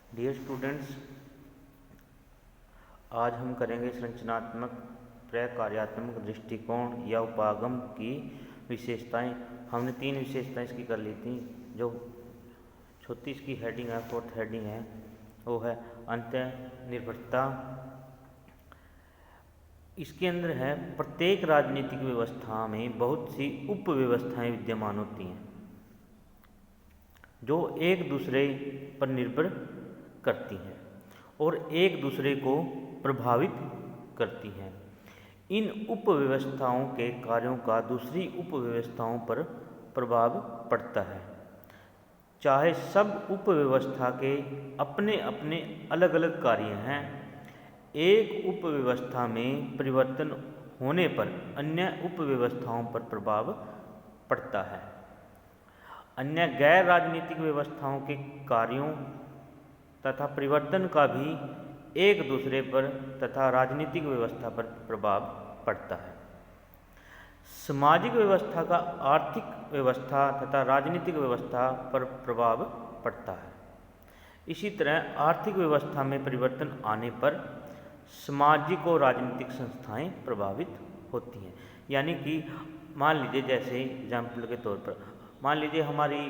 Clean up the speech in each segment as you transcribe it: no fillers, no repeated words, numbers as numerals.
Dear students, आज हम करेंगे संरचनात्मक प्रकार्यात्मक दृष्टिकोण या उपागम की विशेषताएं। हमने 3 विशेषताएं इसकी कर ली थी। जो छोटी इसकी हेडिंग है, 4th हेडिंग है, वो है अंतर्निर्भरता। इसके अंदर है प्रत्येक राजनीतिक व्यवस्था में बहुत सी उप व्यवस्थाएं विद्यमान होती हैं जो एक दूसरे पर निर्भर करती हैं और एक दूसरे को प्रभावित करती हैं। इन उप व्यवस्थाओं के कार्यों का दूसरी उप व्यवस्थाओं पर प्रभाव पड़ता है। चाहे सब उप व्यवस्था के अपने अपने अलग अलग कार्य हैं, एक उप व्यवस्था में परिवर्तन होने पर अन्य उप व्यवस्थाओं पर प्रभाव पड़ता है। अन्य गैर राजनीतिक व्यवस्थाओं के कार्यों तथा परिवर्तन का भी एक दूसरे पर तथा राजनीतिक व्यवस्था पर प्रभाव पड़ता है। सामाजिक व्यवस्था का आर्थिक व्यवस्था तथा राजनीतिक व्यवस्था पर प्रभाव पड़ता है। इसी तरह आर्थिक व्यवस्था में परिवर्तन आने पर सामाजिक और राजनीतिक संस्थाएं प्रभावित होती हैं। यानी कि मान लीजिए, जैसे एग्जाम्पल के तौर पर मान लीजिए हमारी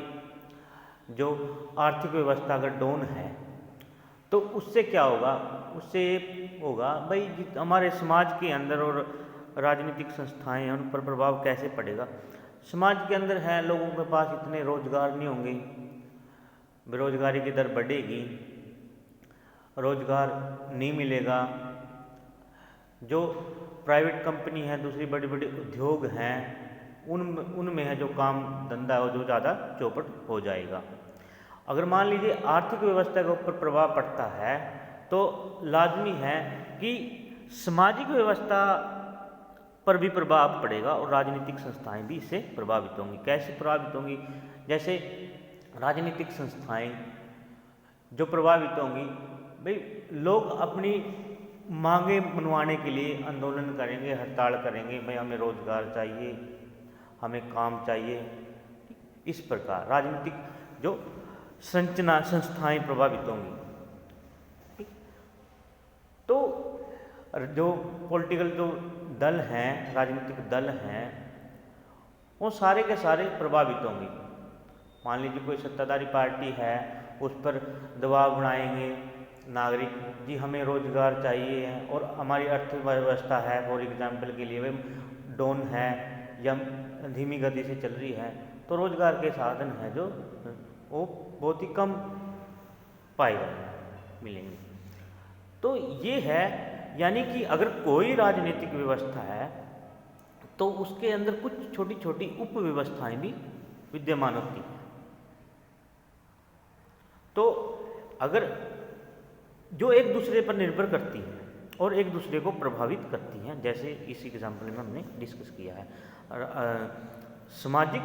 जो आर्थिक व्यवस्था अगर डाउन है तो उससे क्या होगा, उससे होगा भाई हमारे समाज के अंदर और राजनीतिक संस्थाएं हैं उन पर प्रभाव कैसे पड़ेगा। समाज के अंदर है, लोगों के पास इतने रोजगार नहीं होंगे, बेरोजगारी की दर बढ़ेगी, रोजगार नहीं मिलेगा। जो प्राइवेट कंपनी है, दूसरी बड़ी बड़ी उद्योग हैं, उनमें है जो काम धंधा है वो जो ज़्यादा चौपट हो जाएगा। अगर मान लीजिए आर्थिक व्यवस्था के ऊपर प्रभाव पड़ता है तो लाजमी है कि सामाजिक व्यवस्था पर भी प्रभाव पड़ेगा और राजनीतिक संस्थाएं भी इससे प्रभावित होंगी। कैसे प्रभावित होंगी? जैसे राजनीतिक संस्थाएं जो प्रभावित होंगी, भाई लोग अपनी मांगे मनवाने के लिए आंदोलन करेंगे, हड़ताल करेंगे, भाई हमें रोजगार चाहिए, हमें काम चाहिए। इस प्रकार राजनीतिक जो संरचना संस्थाएं प्रभावित होंगी। तो जो पॉलिटिकल जो दल हैं, राजनीतिक दल हैं, वो सारे के सारे प्रभावित होंगे। मान लीजिए कोई सत्ताधारी पार्टी है, उस पर दबाव बनाएंगे नागरिक, जी हमें रोजगार चाहिए है और हमारी अर्थव्यवस्था है फॉर एग्जाम्पल के लिए डाउन है या धीमी गति से चल रही है, तो रोजगार के साधन है जो वो बहुत ही कम पाए मिलेंगे। तो ये है, यानी कि अगर कोई राजनीतिक व्यवस्था है तो उसके अंदर कुछ छोटी छोटी उप व्यवस्थाएं भी विद्यमान होती हैं। तो अगर जो एक दूसरे पर निर्भर करती हैं और एक दूसरे को प्रभावित करती हैं, जैसे इस एग्जाम्पल में हमने डिस्कस किया है, सामाजिक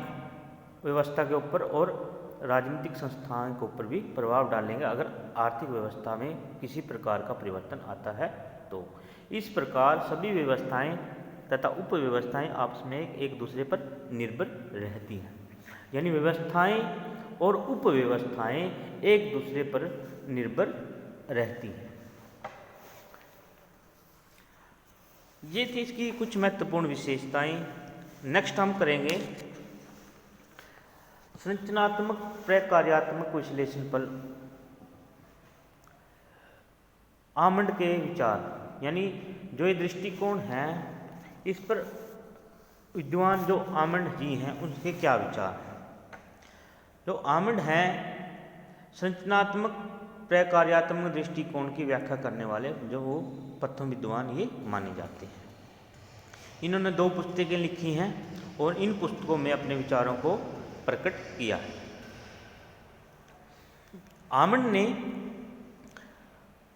व्यवस्था के ऊपर और राजनीतिक संस्थाओं के ऊपर भी प्रभाव डालेंगे अगर आर्थिक व्यवस्था में किसी प्रकार का परिवर्तन आता है तो। इस प्रकार सभी व्यवस्थाएं तथा उप व्यवस्थाएं आपस में एक दूसरे पर निर्भर रहती हैं। यानी व्यवस्थाएं और उप व्यवस्थाएं एक दूसरे पर निर्भर रहती हैं। ये थी इसकी कुछ महत्वपूर्ण विशेषताएं। नेक्स्ट हम करेंगे संरचनात्मक प्रकार्यात्मक विश्लेषण पर आमंड के विचार। यानी जो ये दृष्टिकोण है इस पर विद्वान जो आमंड जी हैं उनके क्या विचार हैं। जो आमंड हैं संरचनात्मक प्रकार्यात्मक दृष्टिकोण की व्याख्या करने वाले जो वो प्रथम विद्वान ये माने जाते हैं। इन्होंने 2 पुस्तकें लिखी हैं और इन पुस्तकों में अपने विचारों को प्रकट किया है। आमंड ने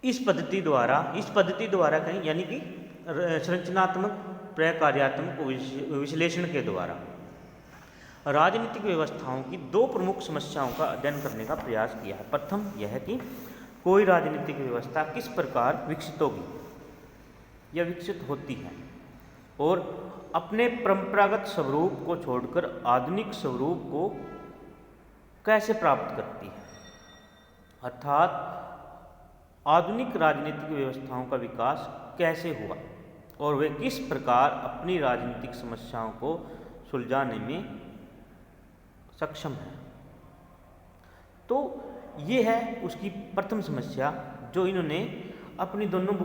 इस पद्धति द्वारा कहीं, यानी कि संरचनात्मक प्रकार्यात्मक विश्लेषण के द्वारा राजनीतिक व्यवस्थाओं की 2 प्रमुख समस्याओं का अध्ययन करने का प्रयास किया है। प्रथम यह कि कोई राजनीतिक व्यवस्था किस प्रकार विकसित होगी या विकसित होती है और अपने परंपरागत स्वरूप को छोड़कर आधुनिक स्वरूप को कैसे प्राप्त करती है। अर्थात आधुनिक राजनीतिक व्यवस्थाओं का विकास कैसे हुआ और वे किस प्रकार अपनी राजनीतिक समस्याओं को सुलझाने में सक्षम है। तो ये है उसकी प्रथम समस्या जो इन्होंने अपनी दोनों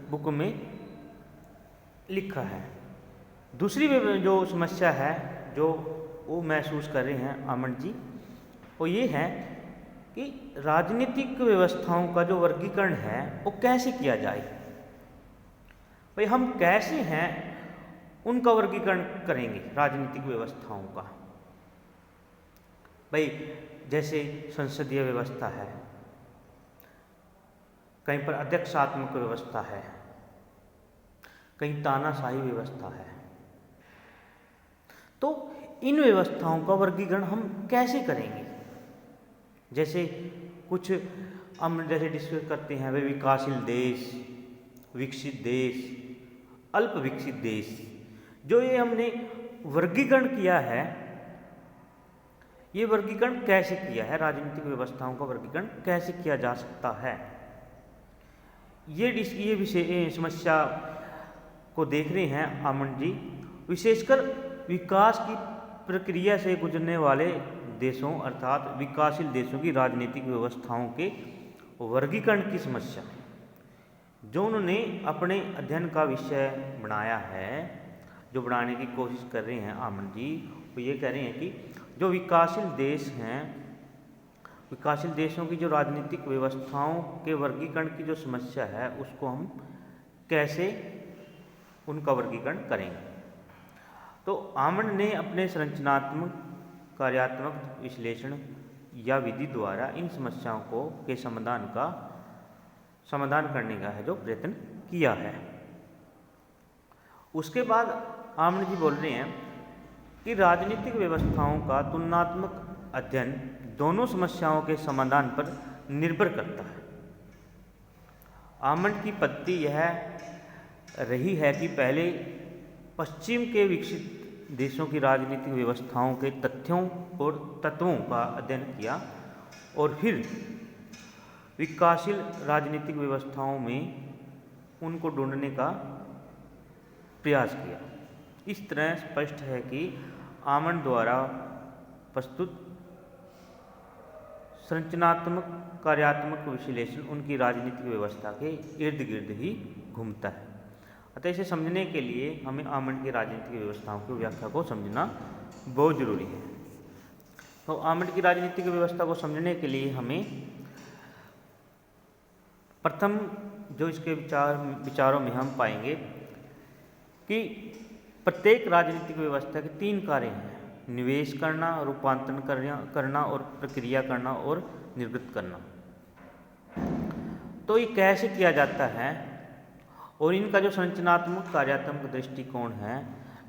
बुक में लिखा है। दूसरी जो समस्या है जो वो महसूस कर रहे हैं आमंड जी, वो ये है कि राजनीतिक व्यवस्थाओं का जो वर्गीकरण है वो कैसे किया जाए। भाई हम कैसे हैं उनका वर्गीकरण करेंगे राजनीतिक व्यवस्थाओं का। भाई जैसे संसदीय व्यवस्था है, कहीं पर अध्यक्षात्मक व्यवस्था है, कहीं तानाशाही व्यवस्था है। तो इन व्यवस्थाओं का वर्गीकरण हम कैसे करेंगे। जैसे कुछ हम जैसे डिस्कस करते हैं वे विकासशील देश, विकसित देश, अल्प विकसित देश, जो ये हमने वर्गीकरण किया है, ये वर्गीकरण कैसे किया है, राजनीतिक व्यवस्थाओं का वर्गीकरण कैसे किया जा सकता है। ये विषय समस्या को देख रहे हैं आमंड जी, विशेषकर विकास की प्रक्रिया से गुजरने वाले देशों अर्थात विकासशील देशों की राजनीतिक व्यवस्थाओं के वर्गीकरण की समस्या जो उन्होंने अपने अध्ययन का विषय बनाया है, जो बनाने की कोशिश कर रहे हैं आमंड जी, वो ये कह रहे हैं कि जो विकासशील देश हैं, विकासशील देशों की जो राजनीतिक व्यवस्थाओं के वर्गीकरण की जो समस्या है उसको हम कैसे उनका वर्गीकरण करेंगे। तो आमंड ने अपने संरचनात्मक कार्यात्मक विश्लेषण या विधि द्वारा इन समस्याओं को के समाधान करने का है जो प्रयत्न किया है। उसके बाद आमंड जी बोल रहे हैं कि राजनीतिक व्यवस्थाओं का तुलनात्मक अध्ययन दोनों समस्याओं के समाधान पर निर्भर करता है। आमंड की पद्धति यह रही है कि पहले पश्चिम के विकसित देशों की राजनीतिक व्यवस्थाओं के तथ्यों और तत्वों का अध्ययन किया और फिर विकासशील राजनीतिक व्यवस्थाओं में उनको ढूंढने का प्रयास किया। इस तरह स्पष्ट है कि आमंड द्वारा प्रस्तुत संरचनात्मक कार्यात्मक विश्लेषण उनकी राजनीतिक व्यवस्था के इर्द गिर्द ही घूमता है। अतः इसे समझने के लिए हमें आमंड की राजनीतिक व्यवस्थाओं की व्याख्या को समझना बहुत जरूरी है। तो आमंड की राजनीतिक व्यवस्था को समझने के लिए हमें प्रथम जो इसके विचारों में हम पाएंगे कि प्रत्येक राजनीतिक व्यवस्था के 3 कार्य हैं: निवेश करना, रूपांतरण करना और प्रक्रिया करना और निर्गत करना। तो ये कैसे किया जाता है और इनका जो संरचनात्मक कार्यात्मक दृष्टिकोण है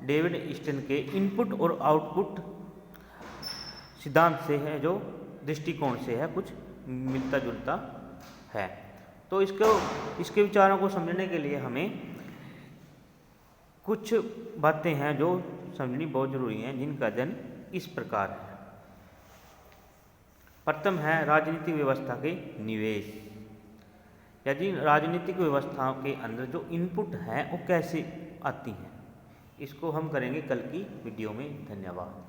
डेविड ईस्टन के इनपुट और आउटपुट सिद्धांत से है, जो दृष्टिकोण से है, कुछ मिलता जुलता है। तो इसके विचारों को समझने के लिए हमें कुछ बातें हैं जो समझनी बहुत जरूरी हैं, जिनका अध्ययन इस प्रकार है। प्रथम है राजनीतिक व्यवस्था के निवेश, यदि राजनीतिक व्यवस्थाओं के अंदर जो इनपुट हैं वो कैसे आती हैं। इसको हम करेंगे कल की वीडियो में। धन्यवाद।